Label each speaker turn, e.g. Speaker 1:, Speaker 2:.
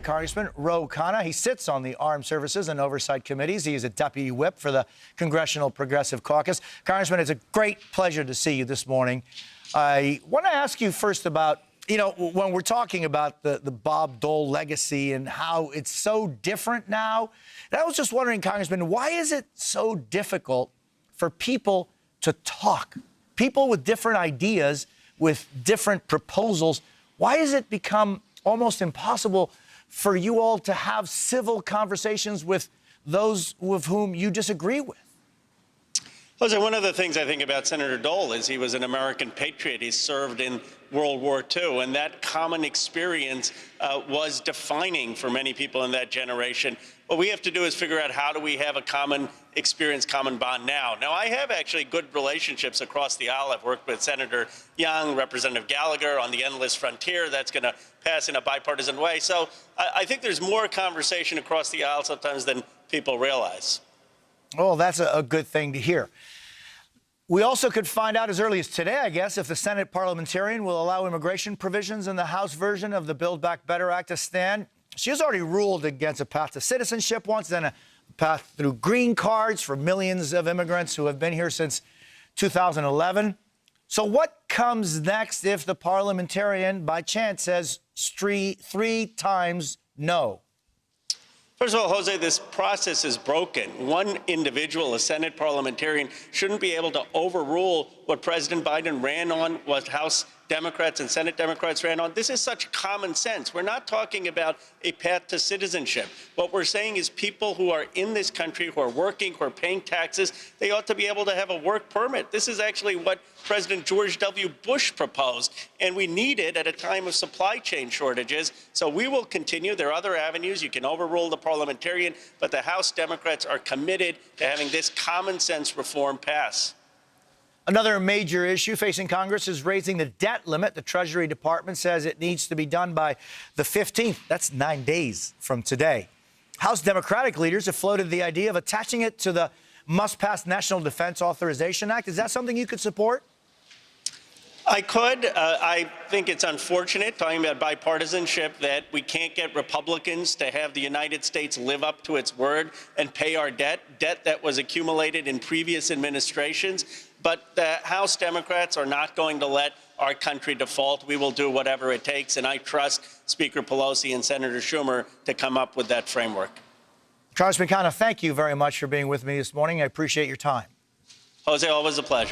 Speaker 1: Congressman Khanna. He sits on the Armed Services and Oversight Committees. He is a deputy whip for the Congressional Progressive Caucus. Congressman, it's a great pleasure to see you this morning. I want to ask you first about, when we're talking about the Bob Dole legacy and how it's so different now. And I was just wondering, Congressman, why is it so difficult for people to talk? People with different ideas, with different proposals. Why has it become almost impossible for you all to have civil conversations with those with whom you disagree with?
Speaker 2: Jose, one of the things I think about Senator Dole is he was an American patriot. He served in World War II, and that common experience was defining for many people in that generation. What we have to do is figure out, how do we have a common experience, common bond now? Now, I have actually good relationships across the aisle. I've worked with Senator Young, Representative Gallagher on the Endless Frontier. That's going to pass in a bipartisan way. So I think there's more conversation across the aisle sometimes than people realize.
Speaker 1: Oh, that's a good thing to hear. We also could find out as early as today, I guess, if the Senate parliamentarian will allow immigration provisions in the House version of the Build Back Better Act to stand. She has already ruled against a path to citizenship once, then a path through green cards for millions of immigrants who have been here since 2011. So what comes next if the parliamentarian, by chance, says three times no?
Speaker 2: First of all, Jose, this process is broken. One individual, a Senate parliamentarian, shouldn't be able to overrule what President Biden ran on, what House Democrats and Senate Democrats ran on. This is such common sense. We're not talking about a path to citizenship. What we're saying is people who are in this country, who are working, who are paying taxes, they ought to be able to have a work permit. This is actually what President George W. Bush proposed, and we need it at a time of supply chain shortages. So we will continue. There are other avenues. You can overrule the parliamentarian, but the House Democrats are committed to having this common sense reform pass.
Speaker 1: Another major issue facing Congress is raising the debt limit. The Treasury Department says it needs to be done by the 15th. That's 9 days from today. House Democratic leaders have floated the idea of attaching it to the must-pass National Defense Authorization Act. Is that something you could support?
Speaker 2: I could. I think it's unfortunate, talking about bipartisanship, that we can't get Republicans to have the United States live up to its word and pay our debt that was accumulated in previous administrations. But the House Democrats are not going to let our country default. We will do whatever it takes, and I trust Speaker Pelosi and Senator Schumer to come up with that framework.
Speaker 1: Congressman Khanna, thank you very much for being with me this morning. I appreciate your time.
Speaker 2: Jose, always a pleasure.